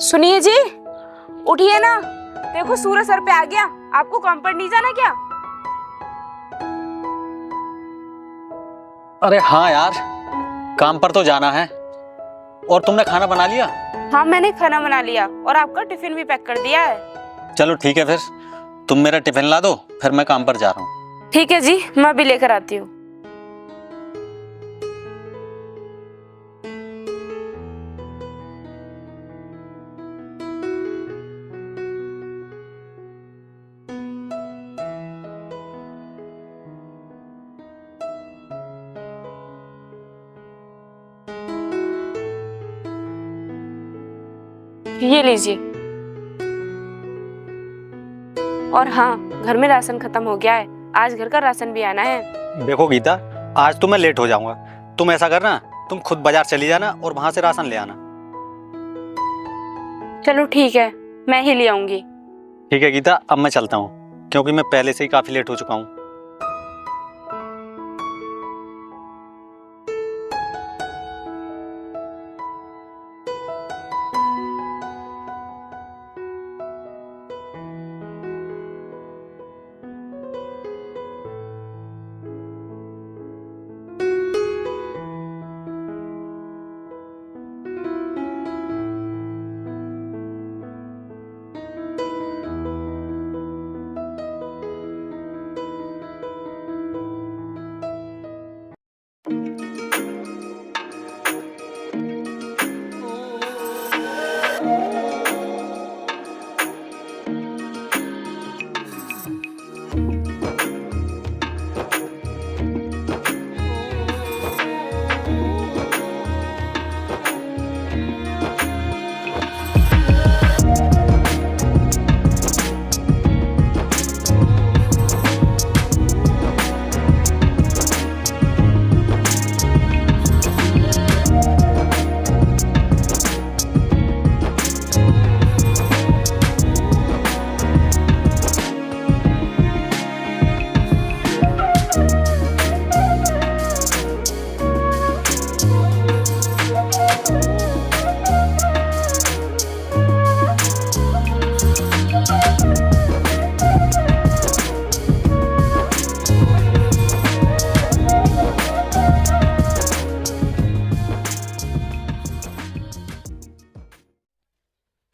सुनिए जी, उठिए ना। देखो सूरज सर पे आ गया। आपको काम पर नहीं जाना क्या? अरे हाँ यार, काम पर तो जाना है। और तुमने खाना बना लिया? हाँ, मैंने खाना बना लिया और आपका टिफिन भी पैक कर दिया है। चलो ठीक है, फिर तुम मेरा टिफिन ला दो, फिर मैं काम पर जा रहा हूँ। ठीक है जी, मैं भी लेकर आती हूँ। ये लीजिए। और हाँ, घर में राशन खत्म हो गया है। आज घर का राशन भी आना है। देखो गीता, आज तो मैं लेट हो जाऊंगा। तुम ऐसा करना, तुम खुद बाजार चली जाना और वहां से राशन ले आना। चलो ठीक है, मैं ही ले आऊंगी। ठीक है गीता, अब मैं चलता हूँ क्योंकि मैं पहले से ही काफी लेट हो चुका हूँ।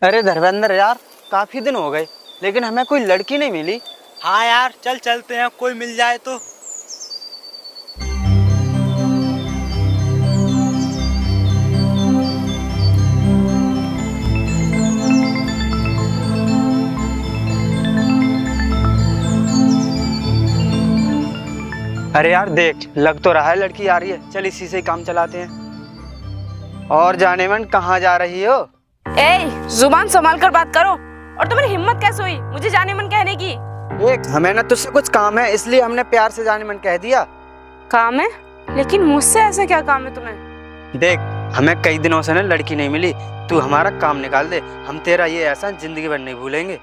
अरे धर्मेंद्र यार, काफी दिन हो गए लेकिन हमें कोई लड़की नहीं मिली। हाँ यार, चल चलते हैं, कोई मिल जाए तो। अरे यार देख, लग तो रहा है लड़की आ रही है। चल इसी से ही काम चलाते हैं। और जाने मन कहाँ जा रही हो? ए, जुबान संभाल कर बात करो। और तुम्हारी हिम्मत कैसे हुई मुझे जाने मन कहने की? देख, हमें ना तुझसे कुछ काम है, इसलिए हमने प्यार से जाने मन कह दिया। काम है? लेकिन मुझसे ऐसा क्या काम है तुम्हें? देख, हमें कई दिनों से ना लड़की नहीं मिली। तू हमारा काम निकाल दे, हम तेरा ये एहसान जिंदगी भर नहीं भूलेंगे।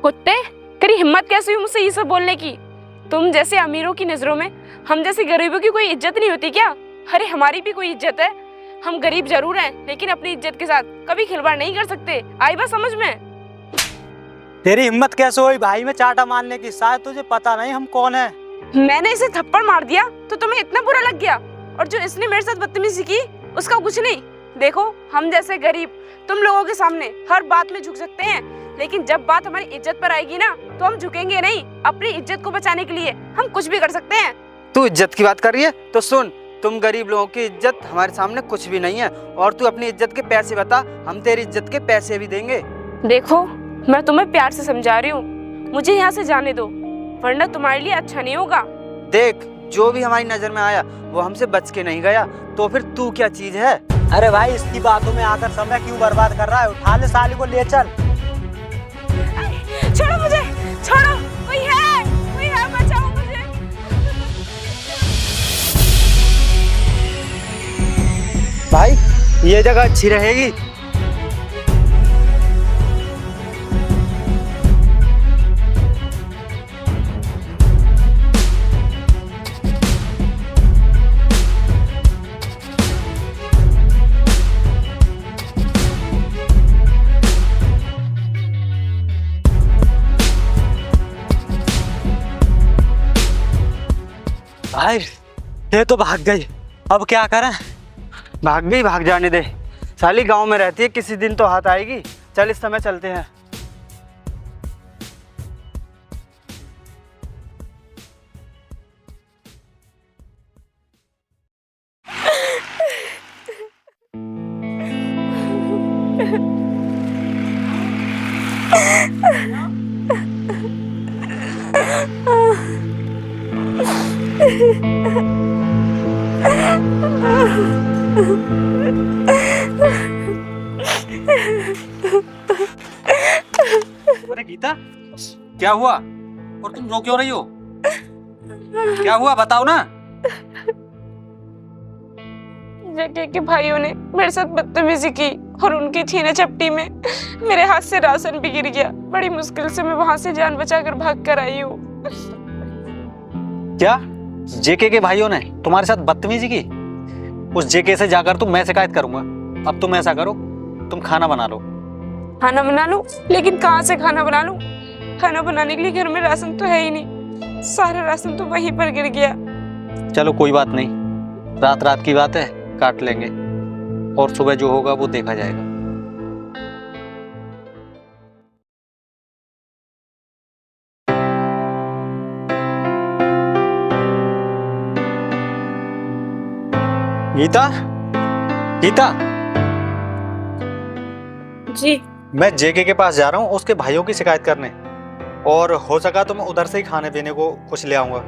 कुत्ते, तेरी हिम्मत कैसे हुई मुझसे ये सब बोलने की? तुम जैसे अमीरों की नजरों में हम जैसे गरीबों की कोई इज्जत नहीं होती क्या? अरे हमारी भी कोई इज्जत है। हम गरीब जरूर हैं, लेकिन अपनी इज्जत के साथ कभी खिलवाड़ नहीं कर सकते। आई बात समझ में? तेरी हिम्मत कैसे हुई भाई में चाटा मारने की? शायद तुझे पता नहीं हम कौन है। मैंने इसे थप्पड़ मार दिया तो तुम्हें इतना बुरा लग गया? और जो इसने मेरे साथ बदतमीजी की उसका कुछ नहीं। देखो, हम जैसे गरीब तुम लोगों के सामने हर बात में झुक सकते हैं, लेकिन जब बात हमारी इज्जत पर आएगी ना तो हम झुकेंगे नहीं। अपनी इज्जत को बचाने के लिए हम कुछ भी कर सकते हैं। तू इज्जत की बात कर रही है तो सुन, तुम गरीब लोगों की इज्जत हमारे सामने कुछ भी नहीं है। और तू अपनी इज्जत के पैसे बता, हम तेरी इज्जत के पैसे भी देंगे। देखो, मैं तुम्हें प्यार से समझा रही हूँ, मुझे यहाँ से जाने दो, वरना तुम्हारे लिए अच्छा नहीं होगा। देख, जो भी हमारी नजर में आया वो हमसे बच के नहीं गया, तो फिर तू क्या चीज है? अरे भाई, इसकी बातों में आकर समय क्यों बर्बाद कर रहा है? उठा ले साली को, ले चल। छोड़ो मुझे, छोड़ो। कोई है, बचाओ मुझे। भाई, ये जगह अच्छी रहेगी। भाई ये तो भाग गई, अब क्या करें? भाग गई, भाग जाने दे। साली गांव में रहती है, किसी दिन तो हाथ आएगी। चल इस समय चलते हैं। अरे गीता, क्या हुआ? और तुम रो क्यों रही हो? क्या हुआ बताओ ना। जेके के भाइयों ने मेरे साथ बदतमीजी की और उनकी छीने चपटी में मेरे हाथ से राशन भी गिर गया। बड़ी मुश्किल से मैं वहां से जान बचाकर भाग कर आई हूँ। क्या जेके के भाइयों ने तुम्हारे साथ बदतमीजी की? उस जेके से जाकर तो मैं शिकायत करूंगा। अब तुम ऐसा करो, तुम खाना बना लो। खाना बना लूं? लेकिन कहाँ से खाना बना लूं? खाना बनाने के लिए घर में राशन तो है ही नहीं। सारा राशन तो वहीं पर गिर गया। चलो कोई बात नहीं, रात रात की बात है, काट लेंगे और सुबह जो होगा वो देखा जाएगा। गीता, गीता, जी मैं जेके के पास जा रहा हूँ उसके भाइयों की शिकायत करने, और हो सका तो मैं उधर से ही खाने पीने को कुछ ले आऊंगा।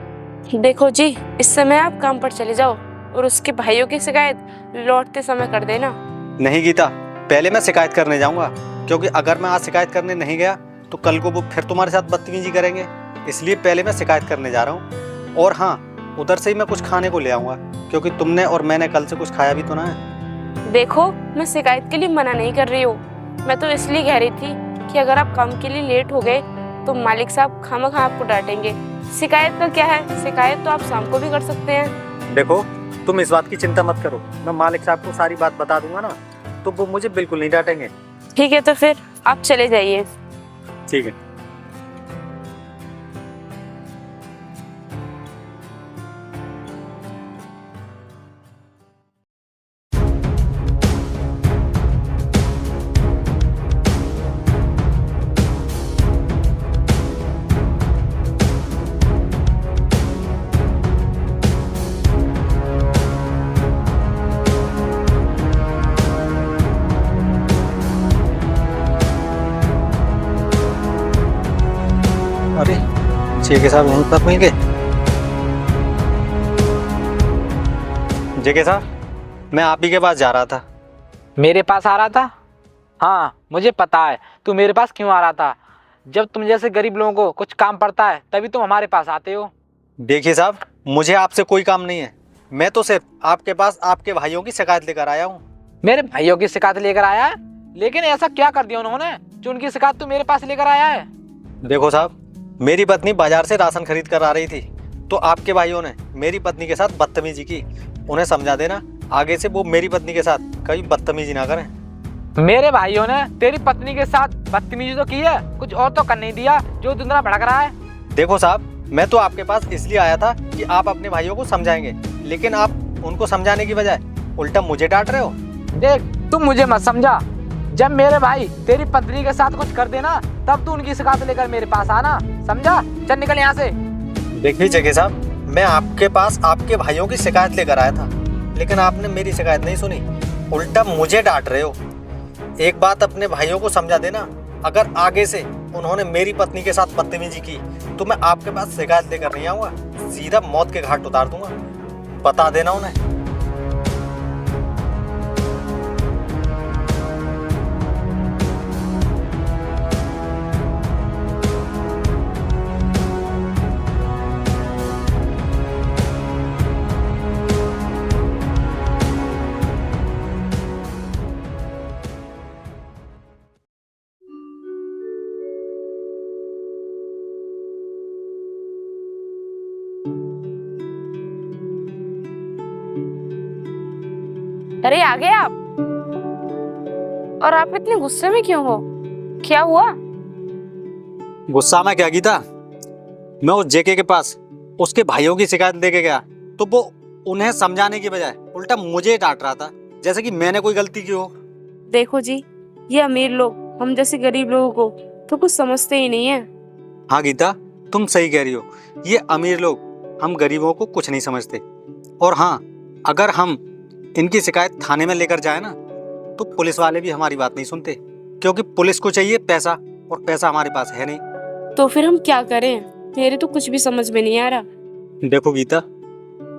देखो जी, इस समय आप काम पर चले जाओ और उसके भाइयों की शिकायत लौटते समय कर देना। नहीं गीता, पहले मैं शिकायत करने जाऊंगा, क्योंकि अगर मैं आज शिकायत करने नहीं गया तो कल को वो फिर तुम्हारे साथ बदतमीजी करेंगे। इसलिए पहले मैं शिकायत करने जा रहा हूँ। और हाँ, उधर से ही मैं कुछ खाने को ले आऊंगा, क्योंकि तुमने और मैंने कल से कुछ खाया भी तो ना है। देखो, मैं शिकायत के लिए मना नहीं कर रही हूँ। मैं तो इसलिए कह रही थी कि अगर आप काम के लिए लेट हो गए तो मालिक साहब खामखा आपको डांटेंगे। शिकायत का क्या है, शिकायत तो आप शाम को भी कर सकते हैं। देखो, तुम इस बात की चिंता मत करो, मैं मालिक साहब को सारी बात बता दूंगा ना, तो वो मुझे बिल्कुल नहीं डांटेंगे। ठीक है, तो फिर आप चले जाइए। ठीक है। अरे जेके साहब यहीं पर मिल गए। जेके साहब, मैं आप ही के पास जा रहा था। मेरे पास आ रहा था? हाँ, मुझे पता है तू मेरे पास क्यों आ रहा था। जब तुम जैसे गरीब लोगों को कुछ काम पड़ता है तभी तुम हमारे पास आते हो। देखिए साहब, मुझे आपसे कोई काम नहीं है। मैं तो सिर्फ आपके पास आपके भाइयों की शिकायत लेकर आया हूँ। मेरे भाइयों की शिकायत लेकर आया है? लेकिन ऐसा क्या कर दिया उन्होंने जो उनकी शिकायत तू मेरे पास लेकर आया है? देखो साहब, मेरी पत्नी बाजार से राशन खरीद कर आ रही थी, तो आपके भाइयों ने मेरी पत्नी के साथ बदतमीजी की। उन्हें समझा देना, आगे से वो मेरी पत्नी के साथ कभी बदतमीजी ना करें। मेरे भाइयों ने तेरी पत्नी के साथ बदतमीजी तो की है, कुछ और तो कर नहीं दिया जो दुनिया भड़क रहा है। देखो साहब, मैं तो आपके पास इसलिए आया था कि आप अपने भाइयों को समझाएंगे, लेकिन आप उनको समझाने की बजाय उल्टा मुझे डांट रहे हो। देख, तुम मुझे मत समझा। जब मेरे भाई तेरी पत्नी के साथ कुछ कर देना तब तू उनकी शिकायत लेकर मेरे पास आना, समझा? चल निकल यहाँ से। देखिए जेके साहब, मैं आपके पास आपके भाइयों की शिकायत लेकर आया था, लेकिन आपने मेरी शिकायत नहीं सुनी, उल्टा मुझे डांट रहे हो। एक बात अपने भाइयों को समझा देना, अगर आगे से उन्होंने मेरी पत्नी के साथ बदतमीजी की तो मैं आपके पास शिकायत लेकर नहीं आऊंगा, सीधा मौत के घाट उतार दूंगा। बता देना उन्हें। अरे आ गए आप? और आप इतने गुस्से में क्यों हो? क्या हुआ? गुस्सा में क्या गीता, मैं उस जेके के पास उसके भाइयों की शिकायत लेके गया तो वो उन्हें समझाने की बजाय उल्टा मुझे डांट रहा था, जैसे कि मैंने कोई गलती की हो। देखो जी, ये अमीर लोग हम जैसे गरीब लोगों को तो कुछ समझते ही नहीं है। हाँ गीता, तुम सही कह रही हो। ये अमीर लोग हम गरीबों को कुछ नहीं समझते। और हाँ, अगर हम इनकी शिकायत थाने में लेकर जाए ना, तो पुलिस वाले भी हमारी बात नहीं सुनते, क्योंकि पुलिस को चाहिए पैसा, और पैसा हमारे पास है नहीं। तो फिर हम क्या करें? मेरे तो कुछ भी समझ में नहीं आ रहा। देखो गीता,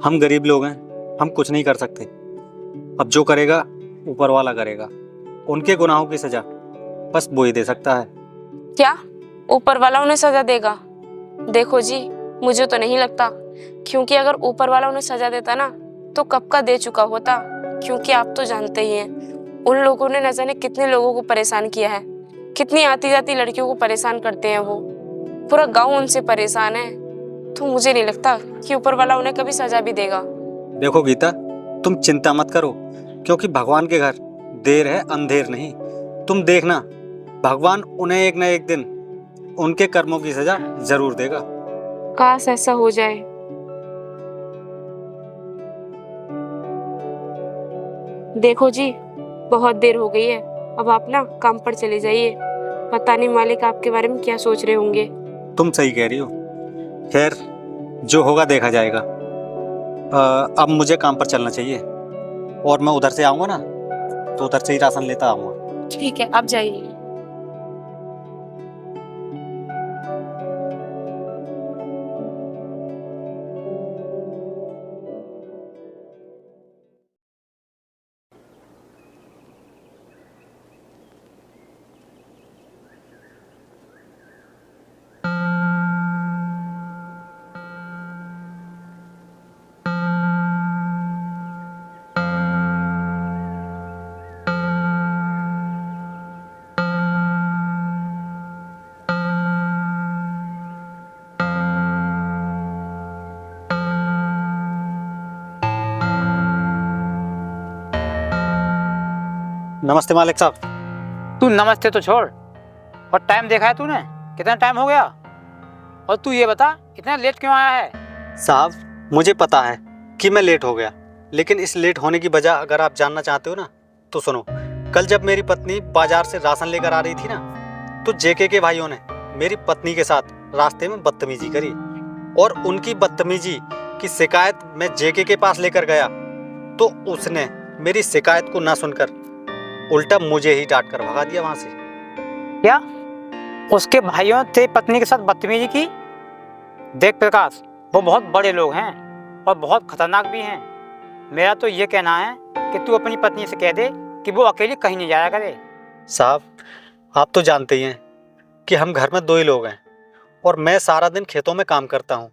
हम गरीब लोग हैं, हम कुछ नहीं कर सकते। अब जो करेगा ऊपर वाला करेगा। उनके गुनाहों की सजा बस वो ही दे सकता है। क्या ऊपर वाला उन्हें सजा देगा? देखो जी, मुझे तो नहीं लगता, क्योंकि अगर ऊपर वाला उन्हें सजा देता ना तो कब का दे चुका होता। क्योंकि आप तो जानते ही हैं, उन लोगों ने न जाने कितने लोगों को परेशान किया है, कितनी आती जाती लड़कियों को परेशान करते हैं वो। पूरा गांव उनसे परेशान है। तो मुझे नहीं लगता कि ऊपर वाला उन्हें कभी सजा भी देगा। देखो गीता, तुम चिंता मत करो, क्योंकि भगवान के घर देर है अंधेर नहीं। तुम देखना, भगवान उन्हें एक न एक दिन उनके कर्मों की सजा जरूर देगा। काश ऐसा हो जाए। देखो जी, बहुत देर हो गई है, अब आप ना काम पर चले जाइए। पता नहीं मालिक आपके बारे में क्या सोच रहे होंगे। तुम सही कह रही हो। खैर, जो होगा देखा जाएगा। अब मुझे काम पर चलना चाहिए, और मैं उधर से आऊँगा ना, तो उधर से ही राशन लेता आऊँगा। ठीक है, आप जाइए। नमस्ते मालिक साहब। तू नमस्ते तो छोड़, और टाइम देखा है तूने? कितना टाइम हो गया? और तू ये बता, इतना लेट क्यों आया है? साहब, मुझे पता है कि मैं लेट हो गया, लेकिन इस लेट होने की वजह अगर आप जानना चाहते हो ना, तो सुनो। कल जब मेरी पत्नी बाजार से राशन लेकर आ रही थी ना, तो जेके के भाइयों ने मेरी पत्नी के साथ रास्ते में बदतमीजी करी, और उनकी बदतमीजी की शिकायत मैं जेके के पास लेकर गया, तो उसने मेरी शिकायत को ना सुनकर उल्टा मुझे ही डांट कर भगा दिया वहां से। क्या उसके भाइयों तेरी पत्नी के साथ बदतमीजी की? देख प्रकाश, वो बहुत बड़े लोग हैं और बहुत खतरनाक भी हैं। मेरा तो ये कहना है कि तू अपनी पत्नी से कह दे कि वो अकेली कहीं नहीं जाया करे। साहब, आप तो जानते ही हैं कि हम घर में दो ही लोग हैं, और मैं सारा दिन खेतों में काम करता हूँ,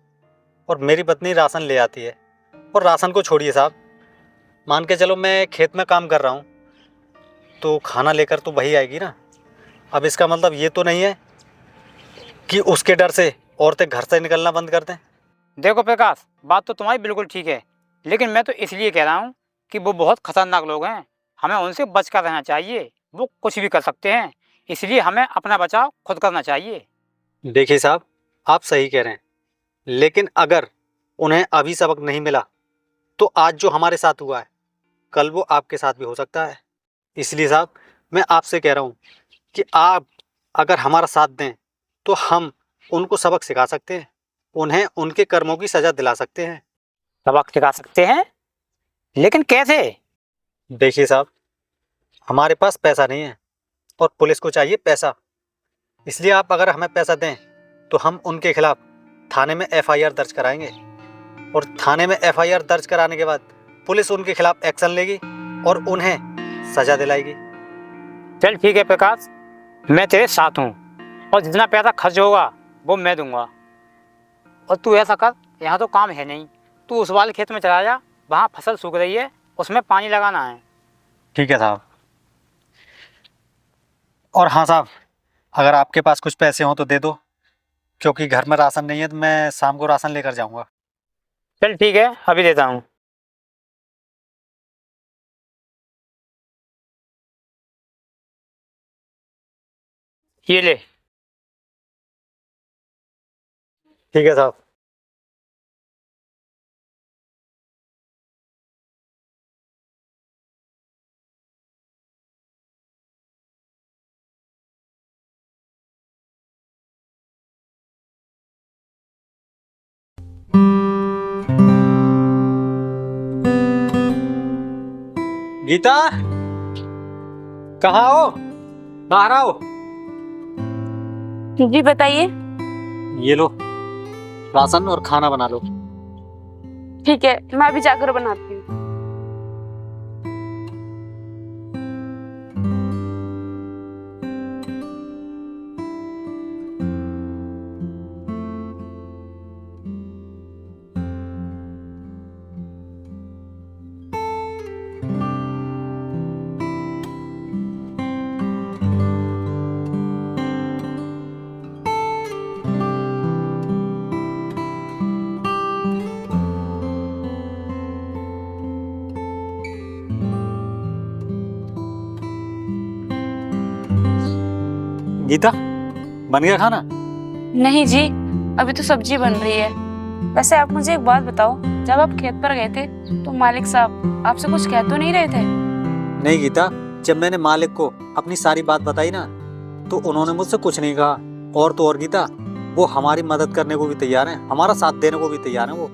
और मेरी पत्नी राशन ले आती है। और राशन को छोड़िए साहब, मान के चलो मैं खेत में काम कर रहा हूँ, तो खाना लेकर तो वही आएगी ना। अब इसका मतलब ये तो नहीं है कि उसके डर से औरतें घर से निकलना बंद कर दें। देखो प्रकाश, बात तो तुम्हारी बिल्कुल ठीक है, लेकिन मैं तो इसलिए कह रहा हूँ कि वो बहुत खतरनाक लोग हैं, हमें उनसे बच कर रहना चाहिए। वो कुछ भी कर सकते हैं, इसलिए हमें अपना बचाव खुद करना चाहिए। देखिए साहब, आप सही कह रहे हैं, लेकिन अगर उन्हें अभी सबक नहीं मिला, तो आज जो हमारे साथ हुआ है, कल वो आपके साथ भी हो सकता है। इसलिए साहब, मैं आपसे कह रहा हूँ कि आप अगर हमारा साथ दें, तो हम उनको सबक सिखा सकते हैं, उन्हें उनके कर्मों की सजा दिला सकते हैं। सबक सिखा सकते हैं, लेकिन कैसे? देखिए साहब, हमारे पास पैसा नहीं है, और पुलिस को चाहिए पैसा। इसलिए आप अगर हमें पैसा दें, तो हम उनके खिलाफ थाने में एफआईआर दर्ज कराएंगे, और थाने में एफआईआर दर्ज कराने के बाद पुलिस उनके खिलाफ एक्शन लेगी और उन्हें सजा दिलाएगी। चल ठीक है प्रकाश, मैं तेरे साथ हूँ, और जितना पैसा खर्च होगा वो मैं दूंगा। और तू ऐसा कर, यहाँ तो काम है नहीं, तू उस वाले खेत में चला जा, वहाँ फसल सूख रही है, उसमें पानी लगाना है। ठीक है साहब। और हाँ साहब, अगर आपके पास कुछ पैसे हों तो दे दो, क्योंकि घर में राशन नहीं है, तो मैं शाम को राशन लेकर जाऊंगा। चल ठीक है, अभी देता हूँ। ये ले। ठीक है साहब। गीता, कहाँ हो? बाहर आओ। जी बताइए। ये लो राशन और खाना बना लो। ठीक है, मैं अभी जाकर बनाती हूँ। गीता, बन गया खाना? नहीं जी, अभी तो सब्जी बन रही है। वैसे आप मुझे एक बात बताओ, जब आप खेत पर गए थे तो मालिक साहब आपसे कुछ कह तो नहीं रहे थे? नहीं गीता, जब मैंने मालिक को अपनी सारी बात बताई ना, तो उन्होंने मुझसे कुछ नहीं कहा। और तो और गीता, वो हमारी मदद करने को भी तैयार हैं, हमारा साथ देने को भी तैयार हैं वो।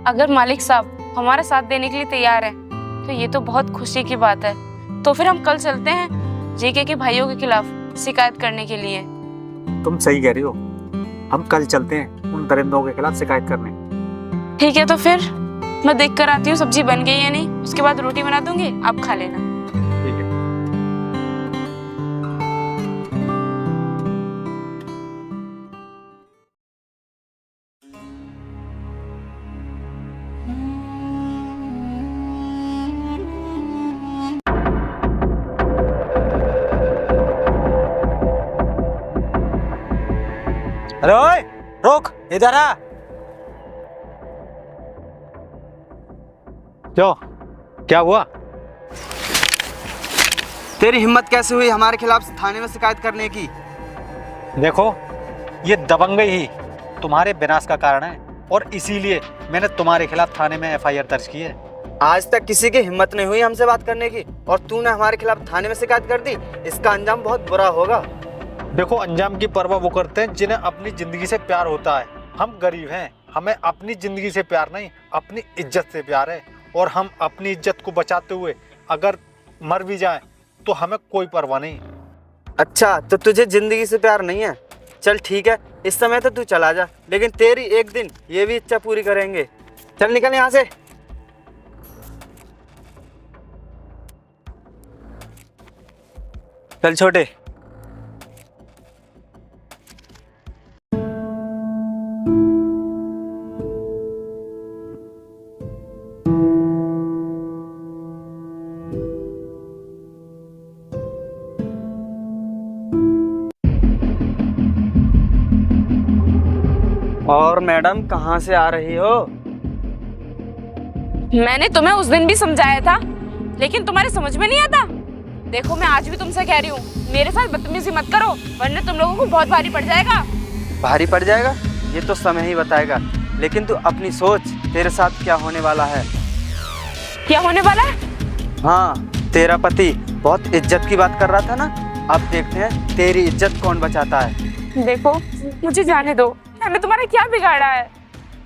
अगर मालिक साहब हमारा साथ देने के लिए तैयार है तो ये तो बहुत खुशी की बात है। तो फिर हम कल चलते हैं जेके के भाइयों के खिलाफ शिकायत करने के लिए। तुम सही कह रही हो, हम कल चलते हैं उन दरिंदों के खिलाफ शिकायत करने। ठीक है, तो फिर मैं देख कर आती हूँ सब्जी बन गई या नहीं। उसके बाद रोटी बना दूंगी, आप खा लेना। ठीक है। अरे ओए, रोक, इधर आ। क्यों, क्या हुआ? तेरी हिम्मत कैसे हुई हमारे खिलाफ थाने में शिकायत करने की? देखो, ये दबंगई ही तुम्हारे विनाश का कारण है और इसीलिए मैंने तुम्हारे खिलाफ थाने में एफआईआर दर्ज की है। आज तक किसी की हिम्मत नहीं हुई हमसे बात करने की और तूने हमारे खिलाफ थाने में शिकायत कर दी। इसका अंजाम बहुत बुरा होगा। देखो, अंजाम की परवाह वो करते हैं जिन्हें अपनी जिंदगी से प्यार होता है। हम गरीब हैं, हमें अपनी जिंदगी से प्यार नहीं, अपनी इज्जत से प्यार है। और हम अपनी इज्जत को बचाते हुए अगर मर भी जाएं तो हमें कोई परवाह नहीं। अच्छा, तो तुझे जिंदगी से प्यार नहीं है? चल ठीक है, इस समय तो तू चला जा, लेकिन तेरी एक दिन ये भी इच्छा पूरी करेंगे। चल निकल यहाँ से। चल छोटे। और मैडम कहाँ से आ रही हो? मैंने तुम्हें उस दिन भी समझाया था, लेकिन तुम्हारे समझ में नहीं आता। देखो, मैं आज भी तुमसे कह रही हूँ, मेरे साथ बदतमीजी मत करो, वरना तुम लोगों को बहुत भारी पड़ जाएगा। भारी पड़ जाएगा ये तो समय ही बताएगा, लेकिन तू अपनी सोच, तेरे साथ क्या होने वाला है। क्या होने वाला है? हाँ, तेरा पति बहुत इज्जत की बात कर रहा था ना, अब देखते हैं तेरी इज्जत कौन बचाता है। देखो, मुझे जाने दो, मैंने तुम्हारा क्या बिगाड़ा है?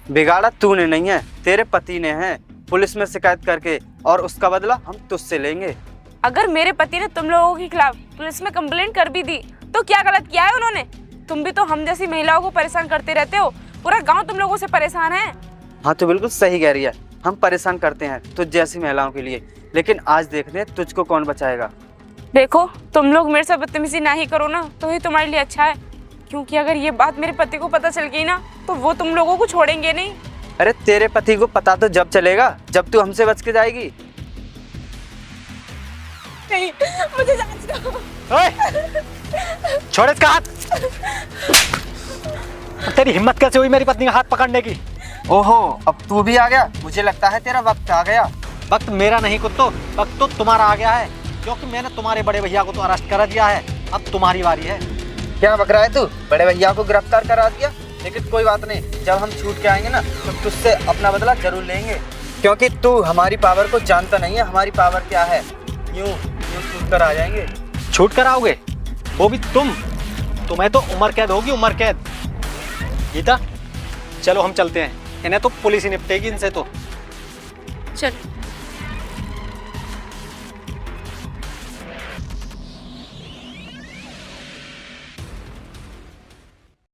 बिगाड़ा तूने नहीं है, तेरे पति ने है, पुलिस में शिकायत करके, और उसका बदला हम तुझसे लेंगे। अगर मेरे पति ने तुम लोगों के खिलाफ पुलिस में कंप्लेंट कर भी दी तो क्या गलत किया है उन्होंने? तुम भी तो हम जैसी महिलाओं को परेशान करते रहते हो, पूरा गांव तुम लोगों से परेशान है। हाँ, तो बिल्कुल सही कह रही है, हम परेशान करते हैं तुझ जैसी महिलाओं के लिए, लेकिन आज देखते हैं तुझको कौन बचाएगा। देखो, तुम लोग मेरे साथ बदतमीजी ना ही करो ना, तो ही तुम्हारे लिए अच्छा है, क्योंकि अगर ये बात मेरे पति को पता चल गई ना तो वो तुम लोगों को छोड़ेंगे नहीं। अरे तेरे पति को पता तो जब चलेगा जब तू हमसे बच के जाएगी। नहीं, मुझे जाने दो। छोड़ इसका हाथ। तेरी हिम्मत कैसे हुई मेरी पत्नी का हाथ पकड़ने की? ओहो, अब तू भी आ गया। मुझे लगता है तेरा वक्त आ गया। वक्त मेरा नहीं कुत्तो, वक्त तो तुम्हारा आ गया है, क्योंकि मैंने तुम्हारे बड़े भैया को तो अरेस्ट करा दिया है। अब तुम्हारी बारी है। क्या बक रहा है तू? बड़े भैया को गिरफ्तार करा दिया, लेकिन कोई बात नहीं, जब हम छूट के आएंगे ना तो तुझसे अपना बदला जरूर लेंगे, क्योंकि तू हमारी पावर को जानता नहीं है। हमारी पावर क्या है, यूं छूट कर आ जाएंगे। छूट कर आओगे? वो भी तुम्हें तो उम्र कैद होगी, उम्र कैद। गीता, चलो हम चलते हैं, इन्हें तो पुलिस ही निपटेगी इनसे तो। चल।